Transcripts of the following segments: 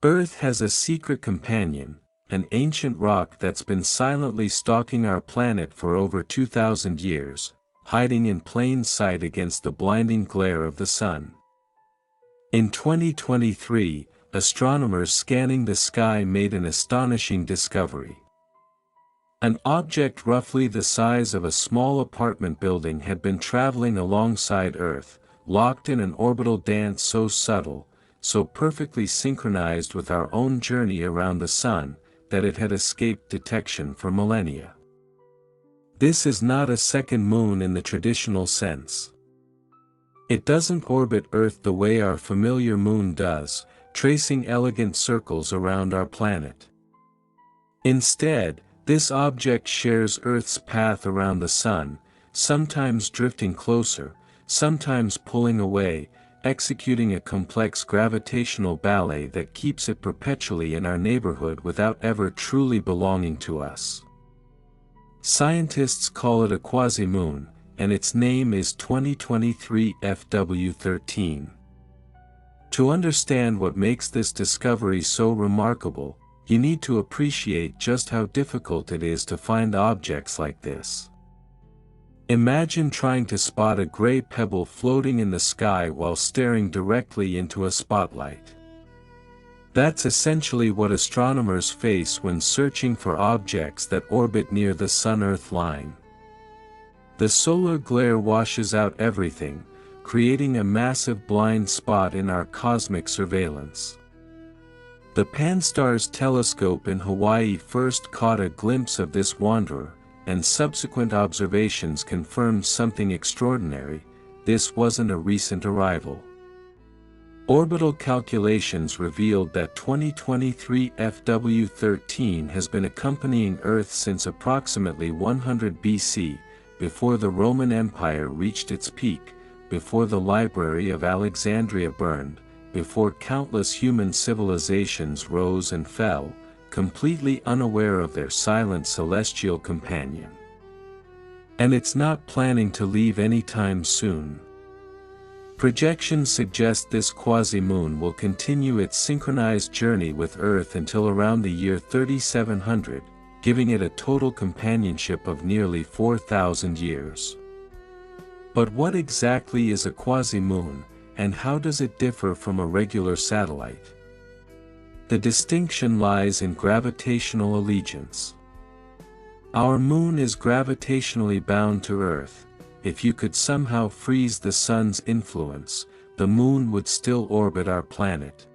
Earth has a secret companion, an ancient rock that's been silently stalking our planet for over 2,000 years, hiding in plain sight against the blinding glare of the sun. In 2023, astronomers scanning the sky made an astonishing discovery. An object roughly the size of a small apartment building had been traveling alongside Earth, locked in an orbital dance so subtle, so perfectly synchronized with our own journey around the sun, that it had escaped detection for millennia. This is not a second moon in the traditional sense. It doesn't orbit Earth the way our familiar moon does, tracing elegant circles around our planet. Instead, this object shares Earth's path around the sun, sometimes drifting closer, sometimes pulling away, executing a complex gravitational ballet that keeps it perpetually in our neighborhood without ever truly belonging to us. Scientists call it a quasi-moon, and its name is 2023 FW13. To understand what makes this discovery so remarkable, you need to appreciate just how difficult it is to find objects like this. Imagine trying to spot a gray pebble floating in the sky while staring directly into a spotlight. That's essentially what astronomers face when searching for objects that orbit near the Sun-Earth line. The solar glare washes out everything, creating a massive blind spot in our cosmic surveillance. The Pan-STARRS telescope in Hawaii first caught a glimpse of this wanderer, and subsequent observations confirmed something extraordinary: this wasn't a recent arrival. Orbital calculations revealed that 2023 FW13 has been accompanying Earth since approximately 100 BC, before the Roman Empire reached its peak, before the Library of Alexandria burned, before countless human civilizations rose and fell, completely unaware of their silent celestial companion. And it's not planning to leave anytime soon. Projections suggest this quasi-moon will continue its synchronized journey with Earth until around the year 3700, giving it a total companionship of nearly 4,000 years. But what exactly is a quasi-moon, and how does it differ from a regular satellite? The distinction lies in gravitational allegiance. Our moon is gravitationally bound to Earth. If you could somehow freeze the sun's influence, the moon would still orbit our planet.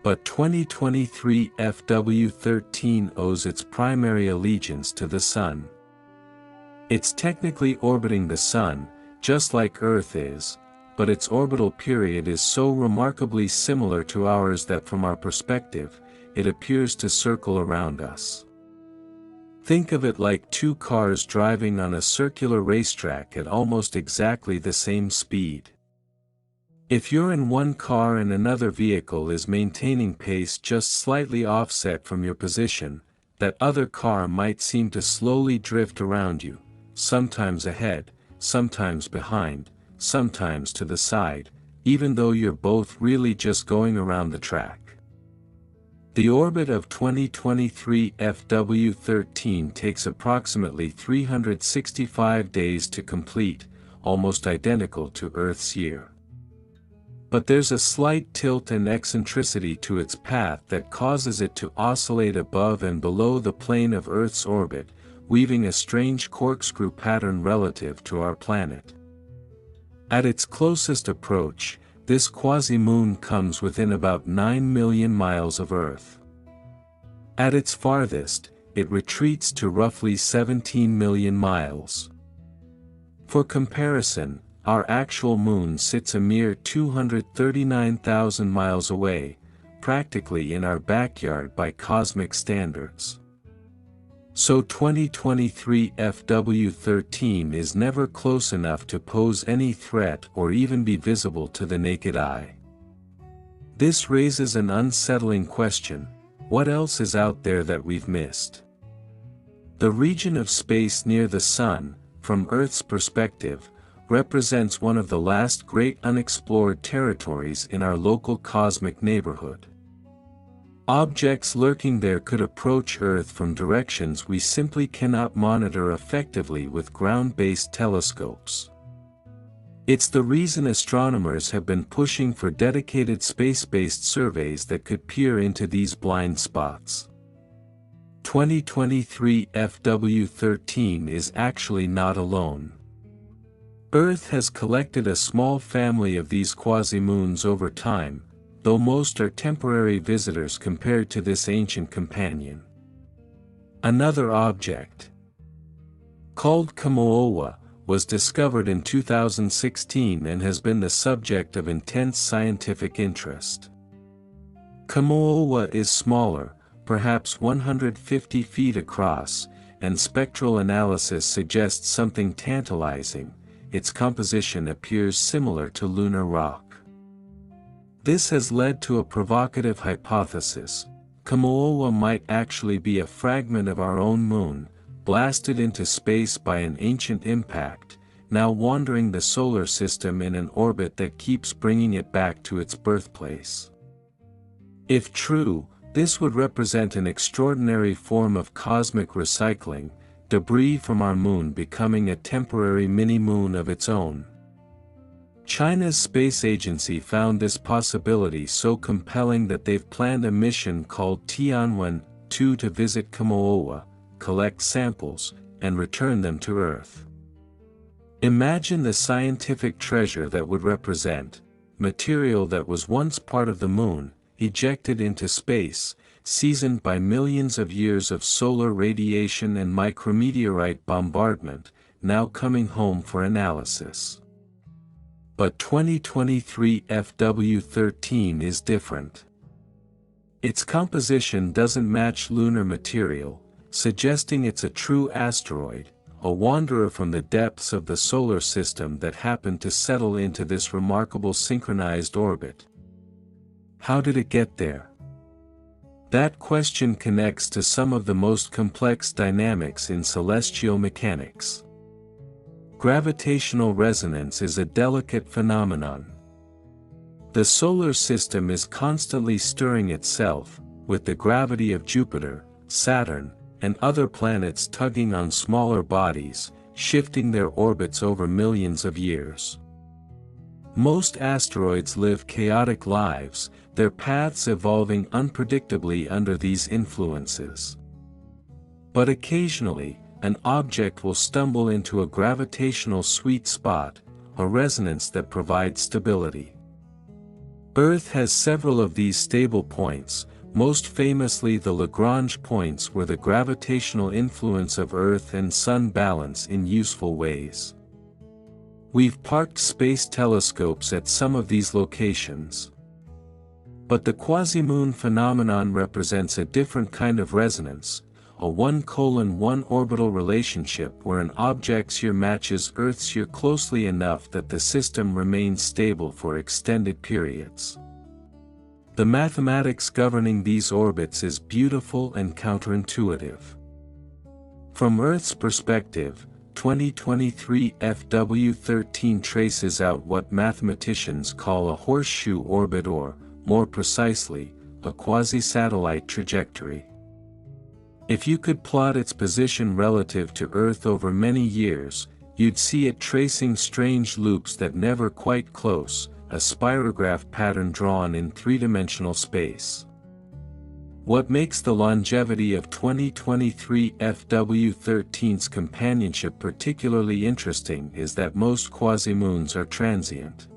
But 2023 FW13 owes its primary allegiance to the sun. It's technically orbiting the sun, just like Earth is, but its orbital period is so remarkably similar to ours that from our perspective, it appears to circle around us. Think of it like two cars driving on a circular racetrack at almost exactly the same speed. If you're in one car and another vehicle is maintaining pace just slightly offset from your position, that other car might seem to slowly drift around you, sometimes ahead, sometimes behind, sometimes to the side, even though you're both really just going around the track. The orbit of 2023 FW13 takes approximately 365 days to complete, almost identical to Earth's year. But there's a slight tilt and eccentricity to its path that causes it to oscillate above and below the plane of Earth's orbit, weaving a strange corkscrew pattern relative to our planet. At its closest approach, this quasi-moon comes within about 9 million miles of Earth. At its farthest, it retreats to roughly 17 million miles. For comparison, our actual moon sits a mere 239,000 miles away, practically in our backyard by cosmic standards. So 2023 FW13 is never close enough to pose any threat or even be visible to the naked eye. This raises an unsettling question: what else is out there that we've missed? The region of space near the Sun, from Earth's perspective, represents one of the last great unexplored territories in our local cosmic neighborhood. Objects lurking there could approach Earth from directions we simply cannot monitor effectively with ground-based telescopes. It's the reason astronomers have been pushing for dedicated space-based surveys that could peer into these blind spots. 2023 FW13 is actually not alone. Earth has collected a small family of these quasi-moons over time, though most are temporary visitors compared to this ancient companion. Another object, called Kamoa, was discovered in 2016 and has been the subject of intense scientific interest. Kamoa is smaller, perhaps 150 feet across, and spectral analysis suggests something tantalizing. Its composition appears similar to lunar rock. This has led to a provocative hypothesis. Kamoa might actually be a fragment of our own moon, blasted into space by an ancient impact, now wandering the solar system in an orbit that keeps bringing it back to its birthplace. If true, this would represent an extraordinary form of cosmic recycling, debris from our moon becoming a temporary mini-moon of its own. China's space agency found this possibility so compelling that they've planned a mission called Tianwen-2 to visit Kamoa, collect samples, and return them to Earth. Imagine the scientific treasure that would represent material that was once part of the moon, ejected into space, seasoned by millions of years of solar radiation and micrometeorite bombardment, now coming home for analysis. But 2023 FW13 is different. Its composition doesn't match lunar material, suggesting it's a true asteroid, a wanderer from the depths of the solar system that happened to settle into this remarkable synchronized orbit. How did it get there? That question connects to some of the most complex dynamics in celestial mechanics. Gravitational resonance is a delicate phenomenon. The solar system is constantly stirring itself, with the gravity of Jupiter, Saturn, and other planets tugging on smaller bodies, shifting their orbits over millions of years. Most asteroids live chaotic lives, their paths evolving unpredictably under these influences. But occasionally, an object will stumble into a gravitational sweet spot, a resonance that provides stability. Earth has several of these stable points, most famously the Lagrange points where the gravitational influence of Earth and Sun balance in useful ways. We've parked space telescopes at some of these locations. But the quasi-moon phenomenon represents a different kind of resonance, a 1:1 orbital relationship where an object's year matches Earth's year closely enough that the system remains stable for extended periods. The mathematics governing these orbits is beautiful and counterintuitive. From Earth's perspective, 2023 FW13 traces out what mathematicians call a horseshoe orbit or, more precisely, a quasi-satellite trajectory. If you could plot its position relative to Earth over many years, you'd see it tracing strange loops that never quite close, a spirograph pattern drawn in three-dimensional space. What makes the longevity of 2023 FW13's companionship particularly interesting is that most quasi-moons are transient.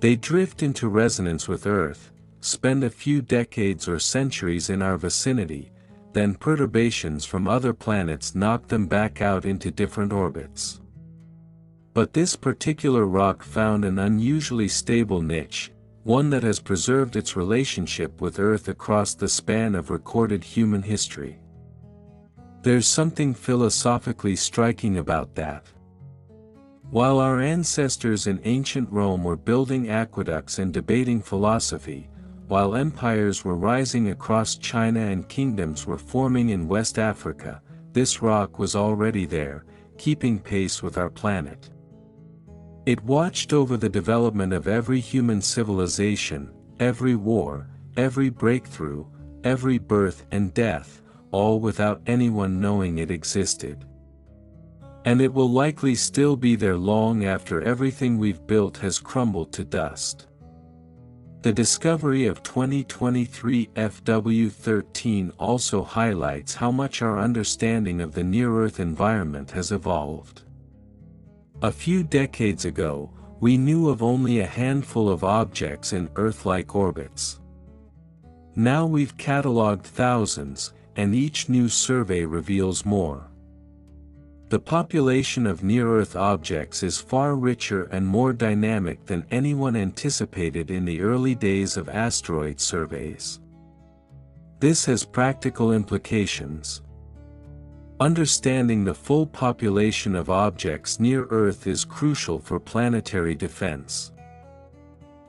They drift into resonance with Earth, spend a few decades or centuries in our vicinity, then perturbations from other planets knock them back out into different orbits. But this particular rock found an unusually stable niche, one that has preserved its relationship with Earth across the span of recorded human history. There's something philosophically striking about that. While our ancestors in ancient Rome were building aqueducts and debating philosophy, while empires were rising across China and kingdoms were forming in West Africa, this rock was already there, keeping pace with our planet. It watched over the development of every human civilization, every war, every breakthrough, every birth and death, all without anyone knowing it existed. And it will likely still be there long after everything we've built has crumbled to dust. The discovery of 2023 FW13 also highlights how much our understanding of the near-Earth environment has evolved. A few decades ago, we knew of only a handful of objects in Earth-like orbits. Now we've cataloged thousands, and each new survey reveals more. The population of near-Earth objects is far richer and more dynamic than anyone anticipated in the early days of asteroid surveys. This has practical implications. Understanding the full population of objects near Earth is crucial for planetary defense.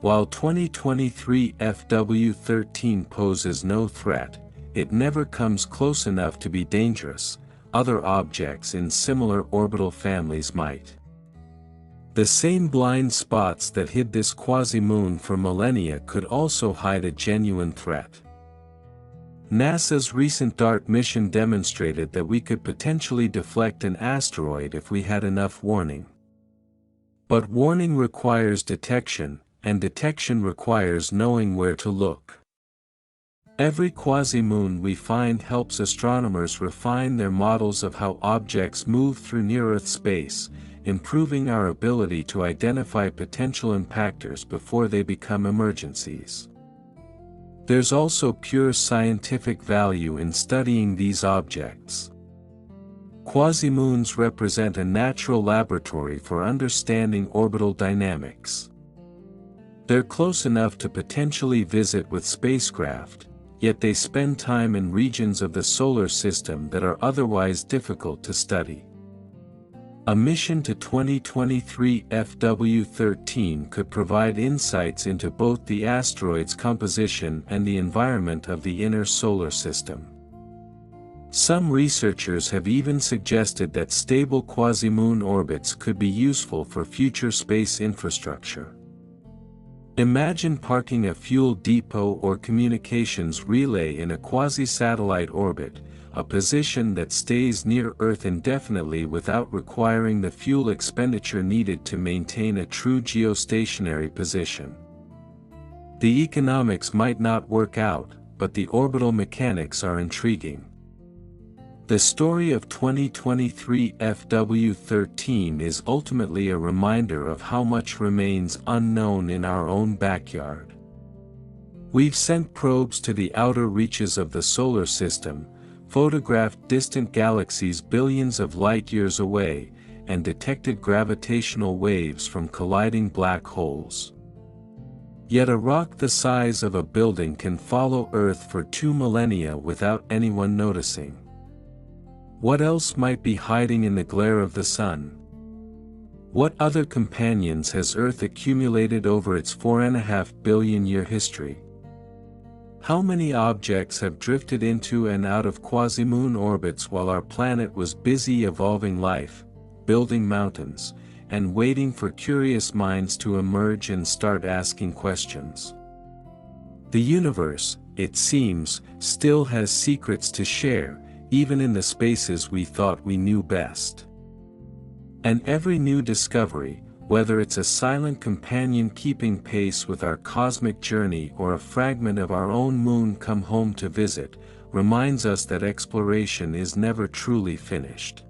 While 2023 FW13 poses no threat, it never comes close enough to be dangerous. Other objects in similar orbital families might. The same blind spots that hid this quasi-moon for millennia could also hide a genuine threat. NASA's recent DART mission demonstrated that we could potentially deflect an asteroid if we had enough warning. But warning requires detection, and detection requires knowing where to look. Every quasi-moon we find helps astronomers refine their models of how objects move through near-Earth space, improving our ability to identify potential impactors before they become emergencies. There's also pure scientific value in studying these objects. Quasi-moons represent a natural laboratory for understanding orbital dynamics. They're close enough to potentially visit with spacecraft, yet they spend time in regions of the solar system that are otherwise difficult to study. A mission to 2023 FW13 could provide insights into both the asteroid's composition and the environment of the inner solar system. Some researchers have even suggested that stable quasi-moon orbits could be useful for future space infrastructure. Imagine parking a fuel depot or communications relay in a quasi-satellite orbit, a position that stays near Earth indefinitely without requiring the fuel expenditure needed to maintain a true geostationary position. The economics might not work out, but the orbital mechanics are intriguing. The story of 2023 FW13 is ultimately a reminder of how much remains unknown in our own backyard. We've sent probes to the outer reaches of the solar system, photographed distant galaxies billions of light-years away, and detected gravitational waves from colliding black holes. Yet a rock the size of a building can follow Earth for 2 millennia without anyone noticing. What else might be hiding in the glare of the sun? What other companions has Earth accumulated over its 4.5 billion-year history? How many objects have drifted into and out of quasi-moon orbits while our planet was busy evolving life, building mountains, and waiting for curious minds to emerge and start asking questions? The universe, it seems, still has secrets to share, even in the spaces we thought we knew best. And every new discovery, whether it's a silent companion keeping pace with our cosmic journey or a fragment of our own moon come home to visit, reminds us that exploration is never truly finished.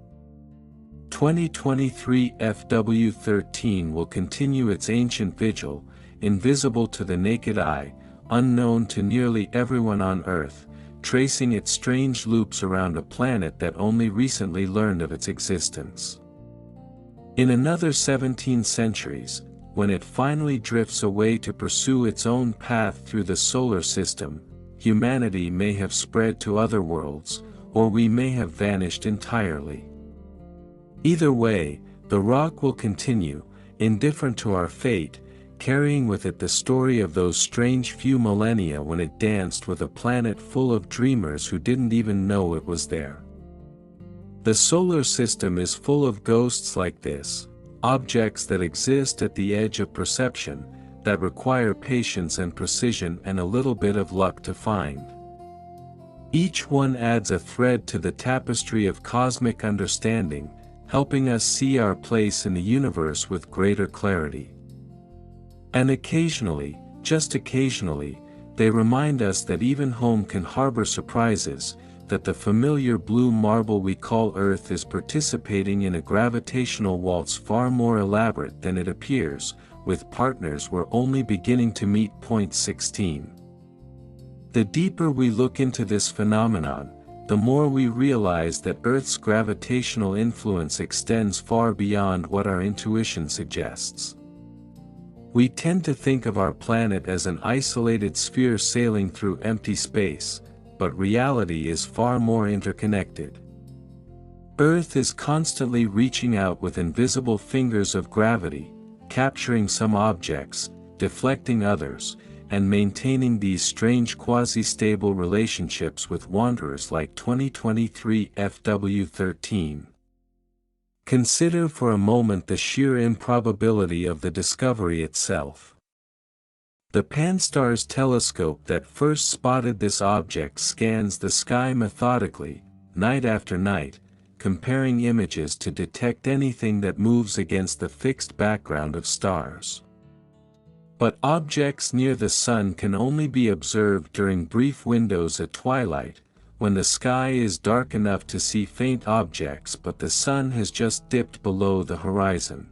2023 FW13 will continue its ancient vigil, invisible to the naked eye, unknown to nearly everyone on Earth, tracing its strange loops around a planet that only recently learned of its existence. In another 17 centuries, when it finally drifts away to pursue its own path through the solar system, humanity may have spread to other worlds, or we may have vanished entirely. Either way, the rock will continue, indifferent to our fate, carrying with it the story of those strange few millennia when it danced with a planet full of dreamers who didn't even know it was there. The solar system is full of ghosts like this, objects that exist at the edge of perception, that require patience and precision and a little bit of luck to find. Each one adds a thread to the tapestry of cosmic understanding, helping us see our place in the universe with greater clarity. And occasionally, just occasionally, they remind us that even home can harbor surprises, that the familiar blue marble we call Earth is participating in a gravitational waltz far more elaborate than it appears, with partners we're only beginning to meet. Point 16. The deeper we look into this phenomenon, the more we realize that Earth's gravitational influence extends far beyond what our intuition suggests. We tend to think of our planet as an isolated sphere sailing through empty space, but reality is far more interconnected. Earth is constantly reaching out with invisible fingers of gravity, capturing some objects, deflecting others, and maintaining these strange quasi-stable relationships with wanderers like 2023 FW13. Consider for a moment the sheer improbability of the discovery itself. The Pan-STARRS telescope that first spotted this object scans the sky methodically, night after night, comparing images to detect anything that moves against the fixed background of stars. But objects near the Sun can only be observed during brief windows at twilight, when the sky is dark enough to see faint objects but the Sun has just dipped below the horizon.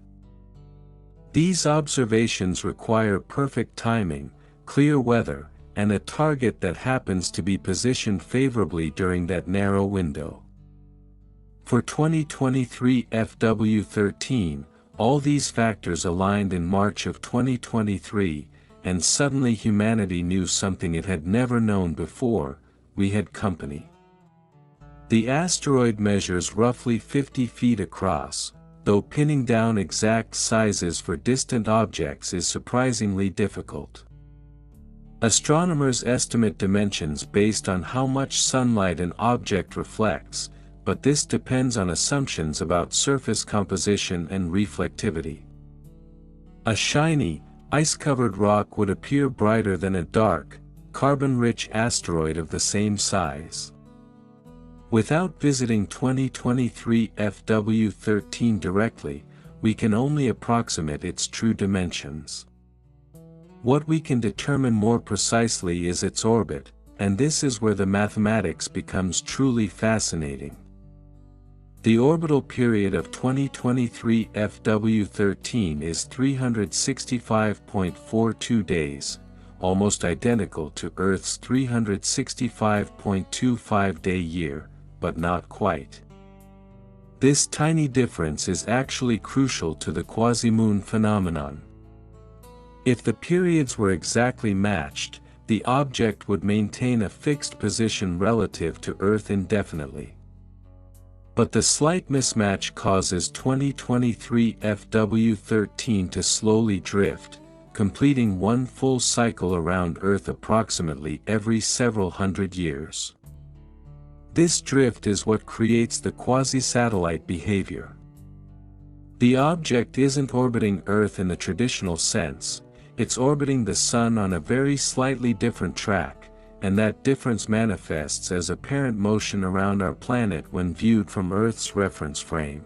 These observations require perfect timing, clear weather, and a target that happens to be positioned favorably during that narrow window. For 2023 FW13, all these factors aligned in March of 2023, and suddenly humanity knew something it had never known before: we had company. The asteroid measures roughly 50 feet across, though pinning down exact sizes for distant objects is surprisingly difficult. Astronomers estimate dimensions based on how much sunlight an object reflects, but this depends on assumptions about surface composition and reflectivity. A shiny, ice-covered rock would appear brighter than a dark, carbon-rich asteroid of the same size. Without visiting 2023 FW13 directly, we can only approximate its true dimensions. What we can determine more precisely is its orbit, and this is where the mathematics becomes truly fascinating. The orbital period of 2023 FW13 is 365.42 days, almost identical to Earth's 365.25-day year, but not quite. This tiny difference is actually crucial to the quasi-moon phenomenon. If the periods were exactly matched, the object would maintain a fixed position relative to Earth indefinitely. But the slight mismatch causes 2023 FW13 to slowly drift, completing one full cycle around Earth approximately every several hundred years. This drift is what creates the quasi-satellite behavior. The object isn't orbiting Earth in the traditional sense, it's orbiting the Sun on a very slightly different track, and that difference manifests as apparent motion around our planet when viewed from Earth's reference frame.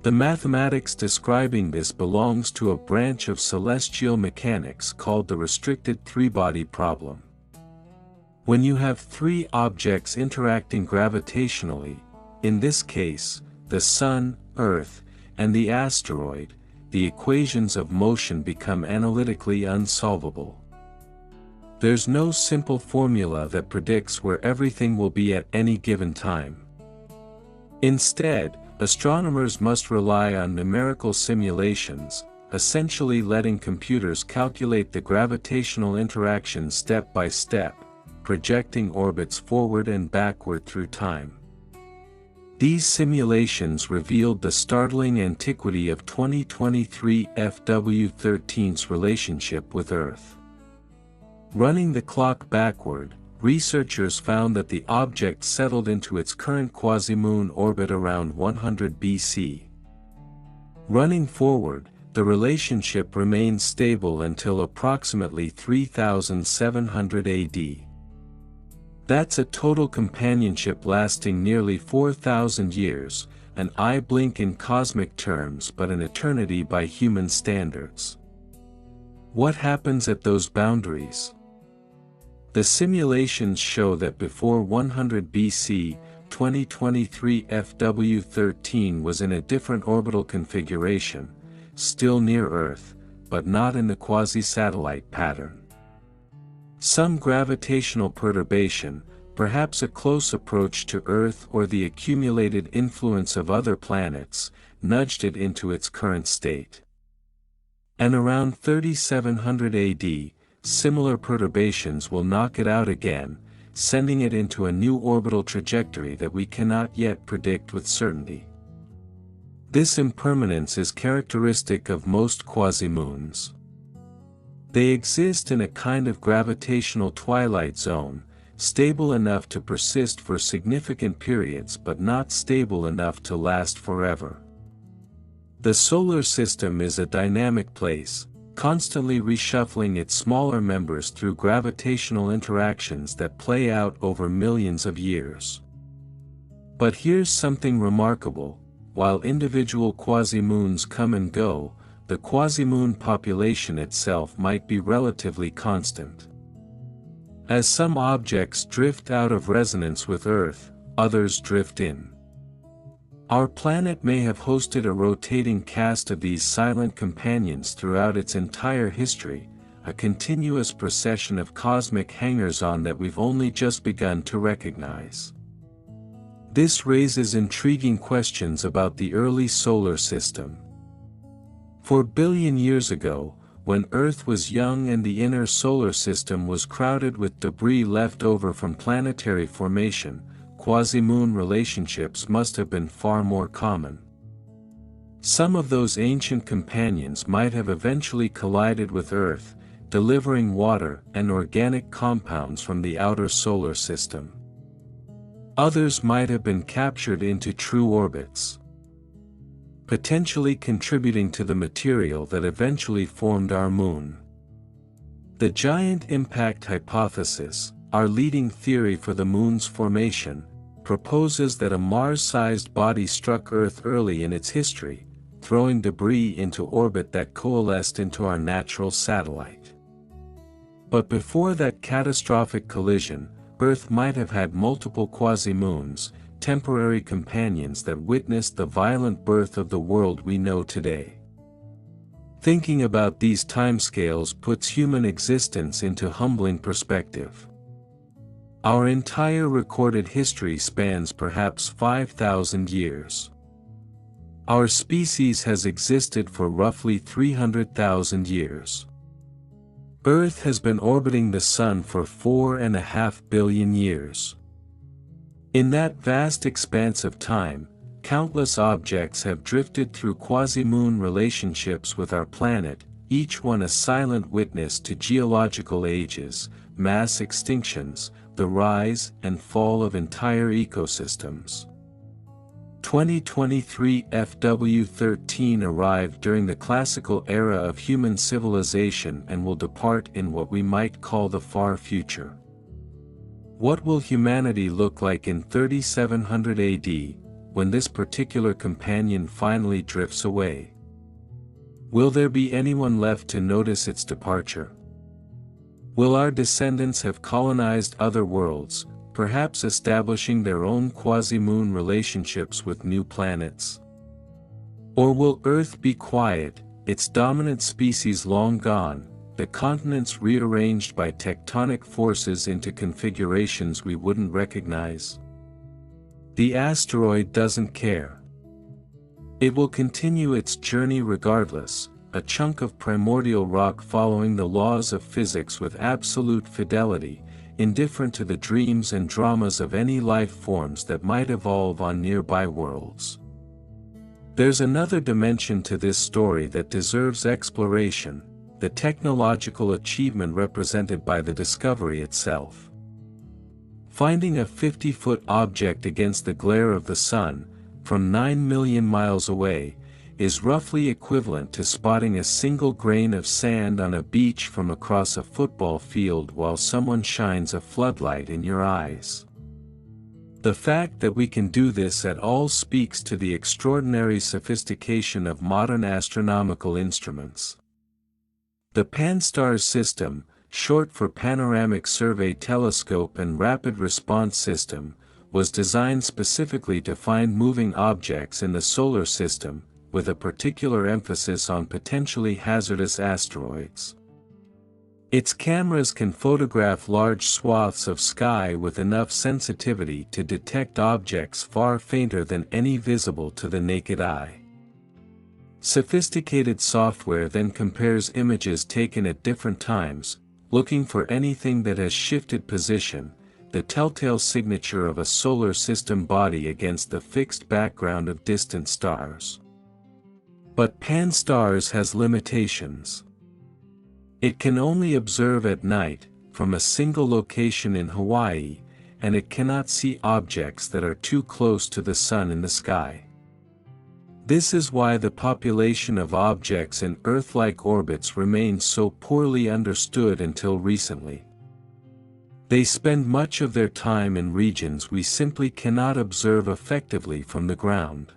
The mathematics describing this belongs to a branch of celestial mechanics called the restricted three-body problem. When you have three objects interacting gravitationally, in this case, the Sun, Earth, and the asteroid, the equations of motion become analytically unsolvable. There's no simple formula that predicts where everything will be at any given time. Instead, astronomers must rely on numerical simulations, essentially letting computers calculate the gravitational interactions step by step, projecting orbits forward and backward through time. These simulations revealed the startling antiquity of 2023 FW13's relationship with Earth. Running the clock backward, researchers found that the object settled into its current quasi-moon orbit around 100 BC. Running forward, the relationship remained stable until approximately 3700 AD. That's a total companionship lasting nearly 4,000 years, an eye blink in cosmic terms but an eternity by human standards. What happens at those boundaries? The simulations show that before 100 BC, 2023 FW13 was in a different orbital configuration, still near Earth, but not in the quasi-satellite pattern. Some gravitational perturbation, perhaps a close approach to Earth or the accumulated influence of other planets, nudged it into its current state. And around 3700 AD, similar perturbations will knock it out again, sending it into a new orbital trajectory that we cannot yet predict with certainty. This impermanence is characteristic of most quasi-moons. They exist in a kind of gravitational twilight zone, stable enough to persist for significant periods but not stable enough to last forever. The solar system is a dynamic place, constantly reshuffling its smaller members through gravitational interactions that play out over millions of years. But here's something remarkable: while individual quasi-moons come and go, the quasi-moon population itself might be relatively constant. As some objects drift out of resonance with Earth, others drift in. Our planet may have hosted a rotating cast of these silent companions throughout its entire history, a continuous procession of cosmic hangers-on that we've only just begun to recognize. This raises intriguing questions about the early solar system. 4 billion years ago, when Earth was young and the inner solar system was crowded with debris left over from planetary formation, quasi-moon relationships must have been far more common. Some of those ancient companions might have eventually collided with Earth, delivering water and organic compounds from the outer solar system. Others might have been captured into true orbits, potentially contributing to the material that eventually formed our moon. The giant impact hypothesis, our leading theory for the moon's formation, proposes that a Mars-sized body struck Earth early in its history, throwing debris into orbit that coalesced into our natural satellite. But before that catastrophic collision, Earth might have had multiple quasi-moons, temporary companions that witnessed the violent birth of the world we know today. Thinking about these timescales puts human existence into humbling perspective. Our entire recorded history spans perhaps 5,000 years. Our species has existed for roughly 300,000 years. Earth has been orbiting the Sun for 4.5 billion years. In that vast expanse of time, countless objects have drifted through quasi-moon relationships with our planet, each one a silent witness to geological ages, mass extinctions, the rise and fall of entire ecosystems. 2023 FW13 arrived during the classical era of human civilization and will depart in what we might call the far future. What will humanity look like in 3700 AD, when this particular companion finally drifts away? Will there be anyone left to notice its departure? Will our descendants have colonized other worlds, perhaps establishing their own quasi-moon relationships with new planets? Or will Earth be quiet, its dominant species long gone, the continents rearranged by tectonic forces into configurations we wouldn't recognize? The asteroid doesn't care. It will continue its journey regardless, a chunk of primordial rock following the laws of physics with absolute fidelity, indifferent to the dreams and dramas of any life forms that might evolve on nearby worlds. There's another dimension to this story that deserves exploration: the technological achievement represented by the discovery itself. Finding a 50-foot object against the glare of the Sun, from 9 million miles away, is roughly equivalent to spotting a single grain of sand on a beach from across a football field while someone shines a floodlight in your eyes. The fact that we can do this at all speaks to the extraordinary sophistication of modern astronomical instruments. The Pan-STARRS system, short for Panoramic Survey Telescope and Rapid Response System, was designed specifically to find moving objects in the solar system, with a particular emphasis on potentially hazardous asteroids. Its cameras can photograph large swaths of sky with enough sensitivity to detect objects far fainter than any visible to the naked eye. Sophisticated software then compares images taken at different times, looking for anything that has shifted position, the telltale signature of a solar system body against the fixed background of distant stars. But Pan-STARRS has limitations. It can only observe at night, from a single location in Hawaii, and it cannot see objects that are too close to the sun in the sky. This is why the population of objects in Earth-like orbits remains so poorly understood until recently. They spend much of their time in regions we simply cannot observe effectively from the ground.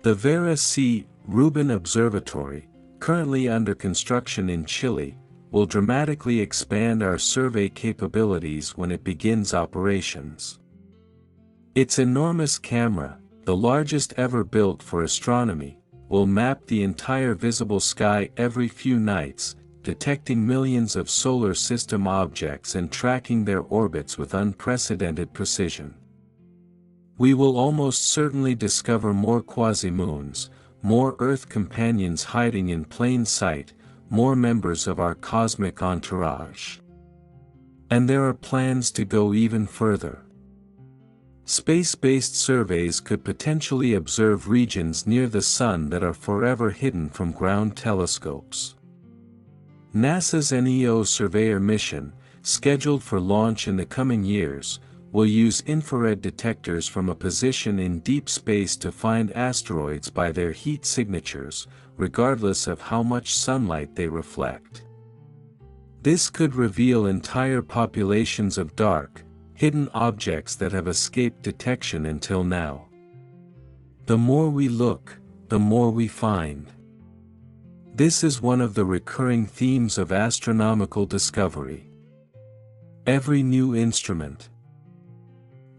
The Vera C. Rubin Observatory, currently under construction in Chile, will dramatically expand our survey capabilities when it begins operations. Its enormous camera, the largest ever built for astronomy, will map the entire visible sky every few nights, detecting millions of solar system objects and tracking their orbits with unprecedented precision. We will almost certainly discover more quasi-moons, more Earth companions hiding in plain sight, more members of our cosmic entourage. And there are plans to go even further. Space-based surveys could potentially observe regions near the Sun that are forever hidden from ground telescopes. NASA's NEO Surveyor mission, scheduled for launch in the coming years, will use infrared detectors from a position in deep space to find asteroids by their heat signatures, regardless of how much sunlight they reflect. This could reveal entire populations of dark, hidden objects that have escaped detection until now. The more we look, the more we find. This is one of the recurring themes of astronomical discovery. Every new instrument,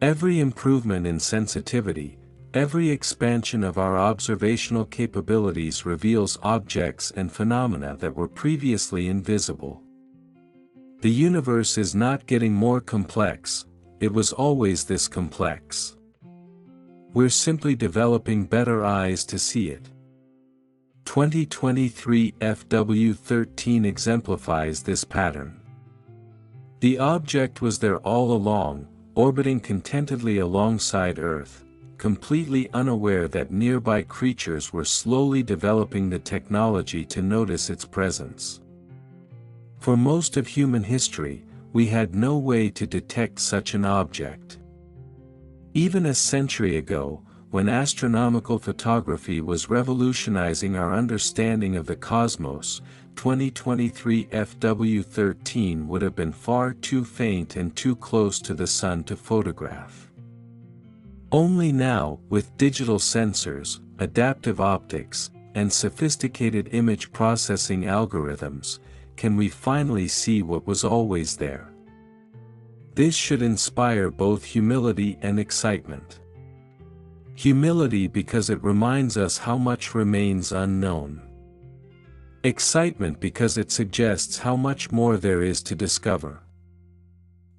every improvement in sensitivity, every expansion of our observational capabilities reveals objects and phenomena that were previously invisible. The universe is not getting more complex, it was always this complex. We're simply developing better eyes to see it. 2023 FW13 exemplifies this pattern. The object was there all along, orbiting contentedly alongside Earth, completely unaware that nearby creatures were slowly developing the technology to notice its presence. For most of human history, we had no way to detect such an object. Even a century ago, when astronomical photography was revolutionizing our understanding of the cosmos, 2023 FW13 would have been far too faint and too close to the Sun to photograph. Only now, with digital sensors, adaptive optics, and sophisticated image processing algorithms, can we finally see what was always there. This should inspire both humility and excitement. Humility because it reminds us how much remains unknown. Excitement because it suggests how much more there is to discover.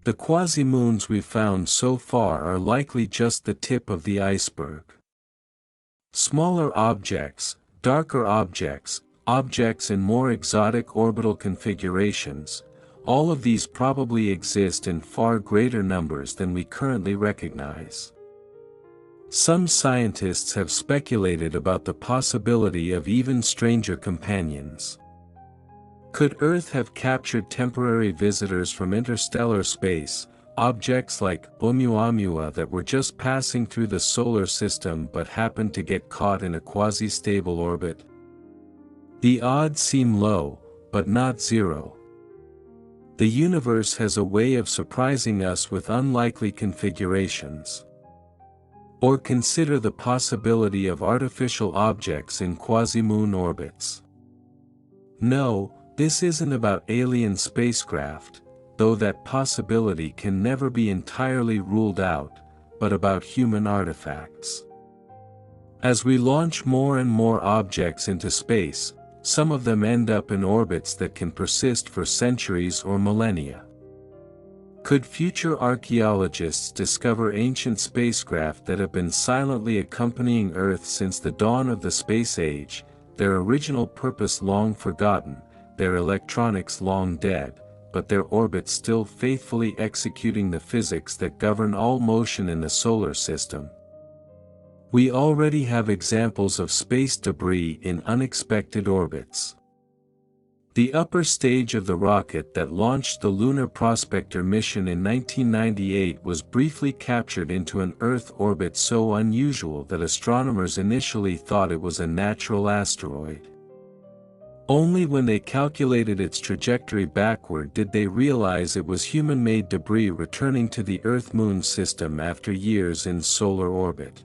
The quasi-moons we've found so far are likely just the tip of the iceberg. Smaller objects, darker objects, objects in more exotic orbital configurations, all of these probably exist in far greater numbers than we currently recognize. Some scientists have speculated about the possibility of even stranger companions. Could Earth have captured temporary visitors from interstellar space, Objects like Oumuamua that were just passing through the solar system but happened to get caught in a quasi-stable orbit. The odds seem low, but not zero. The universe has a way of surprising us with unlikely configurations. Or consider the possibility of artificial objects in quasi-moon orbits. No, this isn't about alien spacecraft, though that possibility can never be entirely ruled out, but about human artifacts. As we launch more and more objects into space, some of them end up in orbits that can persist for centuries or millennia. Could future archaeologists discover ancient spacecraft that have been silently accompanying Earth since the dawn of the space age, their original purpose long forgotten, their electronics long dead, but their orbits still faithfully executing the physics that govern all motion in the solar system? We already have examples of space debris in unexpected orbits. The upper stage of the rocket that launched the Lunar Prospector mission in 1998 was briefly captured into an Earth orbit so unusual that astronomers initially thought it was a natural asteroid. Only when they calculated its trajectory backward did they realize it was human-made debris returning to the Earth-Moon system after years in solar orbit.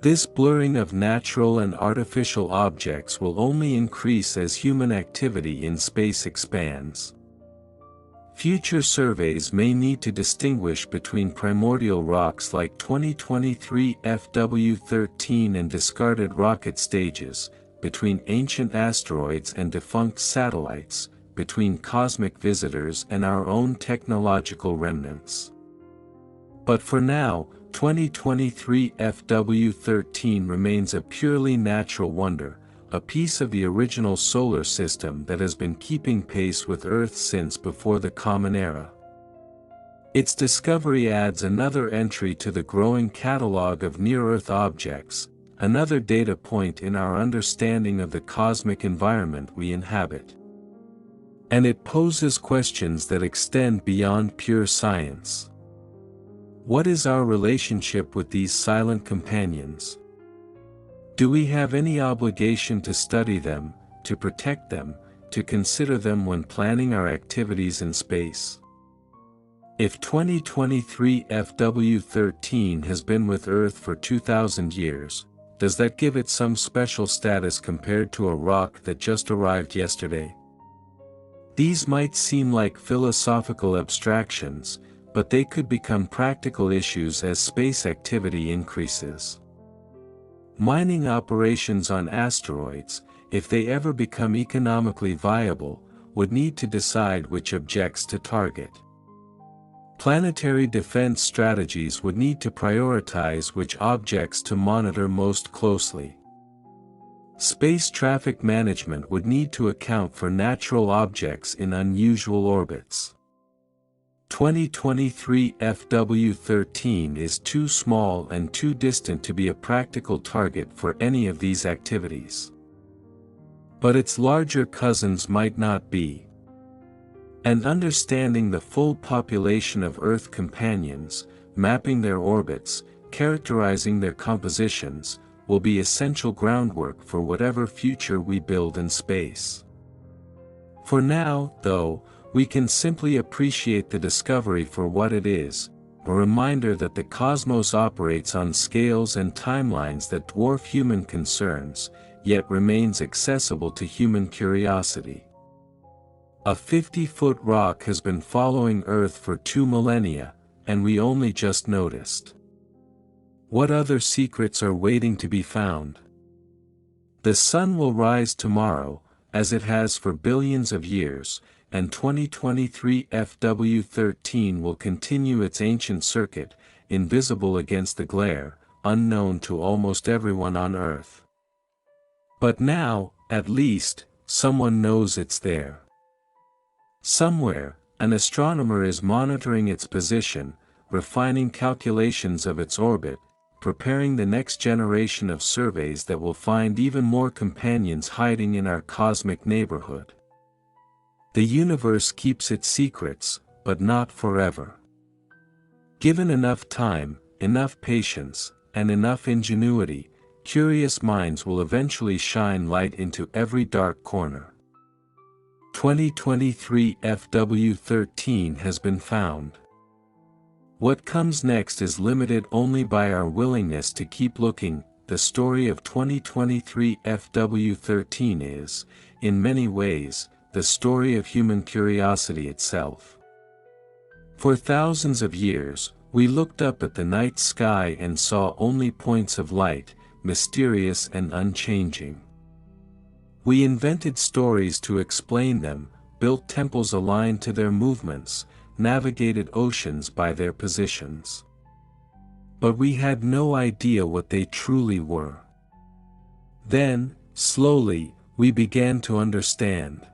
This blurring of natural and artificial objects will only increase as human activity in space expands. Future surveys may need to distinguish between primordial rocks like 2023 FW13 and discarded rocket stages, between ancient asteroids and defunct satellites, between cosmic visitors and our own technological remnants. But for now, 2023 FW13 remains a purely natural wonder, a piece of the original solar system that has been keeping pace with Earth since before the Common Era. Its discovery adds another entry to the growing catalog of near-Earth objects, another data point in our understanding of the cosmic environment we inhabit. And it poses questions that extend beyond pure science. What is our relationship with these silent companions? Do we have any obligation to study them, to protect them, to consider them when planning our activities in space? If 2023 FW13 has been with Earth for 2,000 years, does that give it some special status compared to a rock that just arrived yesterday? These might seem like philosophical abstractions, but they could become practical issues as space activity increases. Mining operations on asteroids, if they ever become economically viable, would need to decide which objects to target. Planetary defense strategies would need to prioritize which objects to monitor most closely. Space traffic management would need to account for natural objects in unusual orbits. 2023 FW13 is too small and too distant to be a practical target for any of these activities. But its larger cousins might not be. And understanding the full population of Earth companions, mapping their orbits, characterizing their compositions, will be essential groundwork for whatever future we build in space. For now, though, we can simply appreciate the discovery for what it is, a reminder that the cosmos operates on scales and timelines that dwarf human concerns, yet remains accessible to human curiosity. A 50-foot rock has been following Earth for 2 millennia, and we only just noticed. What other secrets are waiting to be found? The sun will rise tomorrow, as it has for billions of years, and 2023 FW13 will continue its ancient circuit, invisible against the glare, unknown to almost everyone on Earth. But now, at least, someone knows it's there. Somewhere, an astronomer is monitoring its position, refining calculations of its orbit, preparing the next generation of surveys that will find even more companions hiding in our cosmic neighborhood. The universe keeps its secrets, but not forever. Given enough time, enough patience, and enough ingenuity, curious minds will eventually shine light into every dark corner. 2023 FW13 has been found. What comes next is limited only by our willingness to keep looking. The story of 2023 FW13 is, in many ways, the story of human curiosity itself. For thousands of years, we looked up at the night sky and saw only points of light, mysterious and unchanging. We invented stories to explain them, built temples aligned to their movements, navigated oceans by their positions. But we had no idea what they truly were. Then, slowly, we began to understand.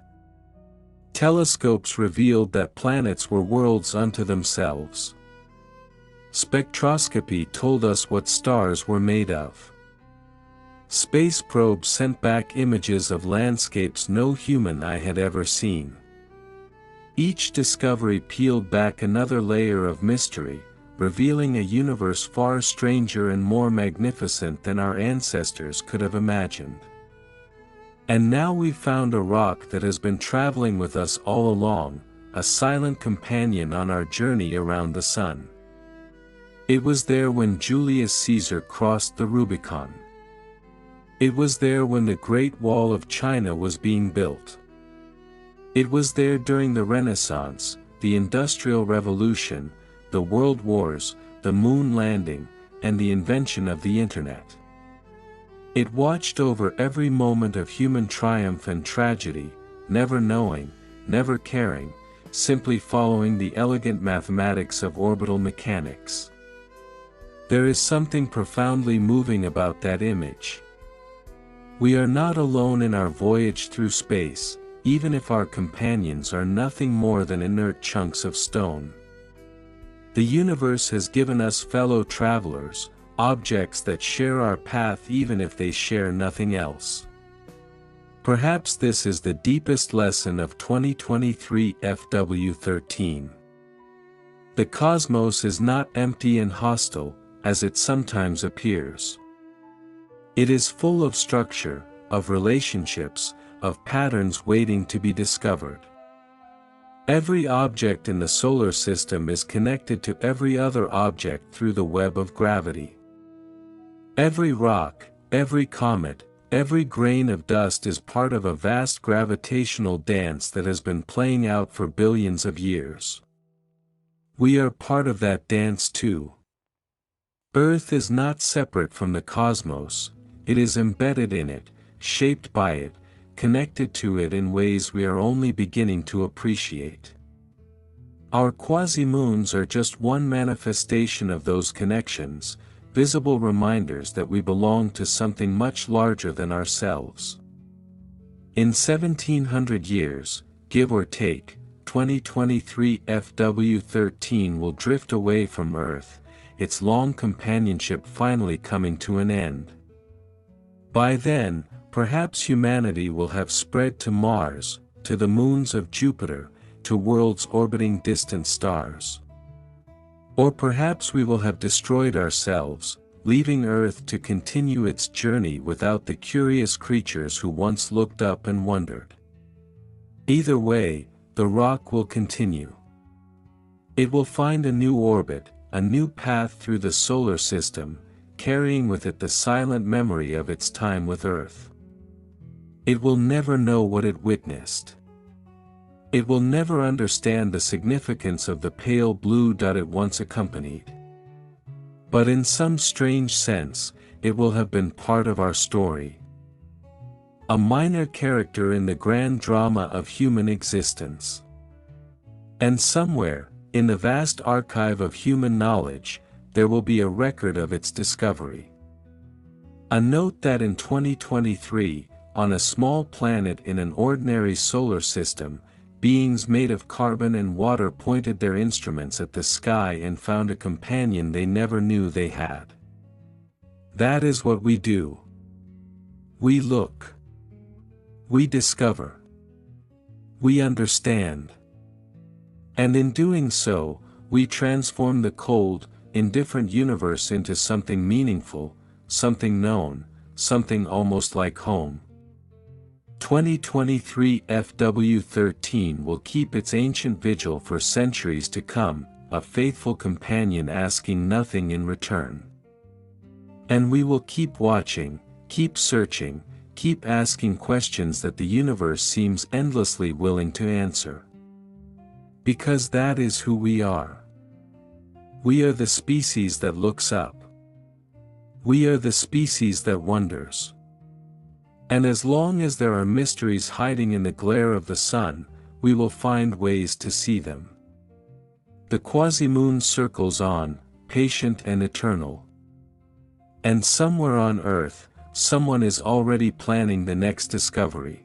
Telescopes revealed that planets were worlds unto themselves. Spectroscopy told us what stars were made of. Space probes sent back images of landscapes no human eye had ever seen. Each discovery peeled back another layer of mystery, revealing a universe far stranger and more magnificent than our ancestors could have imagined. And now we've found a rock that has been traveling with us all along, a silent companion on our journey around the sun. It was there when Julius Caesar crossed the Rubicon. It was there when the Great Wall of China was being built. It was there during the Renaissance, the Industrial Revolution, the World Wars, the moon landing, and the invention of the Internet. It watched over every moment of human triumph and tragedy, never knowing, never caring, simply following the elegant mathematics of orbital mechanics. There is something profoundly moving about that image. We are not alone in our voyage through space, even if our companions are nothing more than inert chunks of stone. The universe has given us fellow travelers, objects that share our path even if they share nothing else. Perhaps this is the deepest lesson of 2023 FW13. The cosmos is not empty and hostile, as it sometimes appears. It is full of structure, of relationships, of patterns waiting to be discovered. Every object in the solar system is connected to every other object through the web of gravity. Every rock, every comet, every grain of dust is part of a vast gravitational dance that has been playing out for billions of years. We are part of that dance too. Earth is not separate from the cosmos, it is embedded in it, shaped by it, connected to it in ways we are only beginning to appreciate. Our quasi-moons are just one manifestation of those connections, visible reminders that we belong to something much larger than ourselves. In 1700 years, give or take, 2023 FW13 will drift away from Earth, its long companionship finally coming to an end. By then, perhaps humanity will have spread to Mars, to the moons of Jupiter, to worlds orbiting distant stars. Or perhaps we will have destroyed ourselves, leaving Earth to continue its journey without the curious creatures who once looked up and wondered. Either way, the rock will continue. It will find a new orbit, a new path through the solar system, carrying with it the silent memory of its time with Earth. It will never know what it witnessed. It will never understand the significance of the pale blue dot it once accompanied. But in some strange sense, it will have been part of our story. A minor character in the grand drama of human existence. And somewhere, in the vast archive of human knowledge, there will be a record of its discovery. A note that in 2023, on a small planet in an ordinary solar system, beings made of carbon and water pointed their instruments at the sky and found a companion they never knew they had. That is what we do. We look. We discover. We understand. And in doing so, We transform the cold, indifferent universe into something meaningful, something known, something almost like home. 2023 FW13 will keep its ancient vigil for centuries to come, a faithful companion asking nothing in return. And we will keep watching, keep searching, keep asking questions that the universe seems endlessly willing to answer. Because that is who we are. We are the species that looks up. We are the species that wonders. And as long as there are mysteries hiding in the glare of the sun, we will find ways to see them. The quasi-moon circles on, patient and eternal. And somewhere on Earth, someone is already planning the next discovery.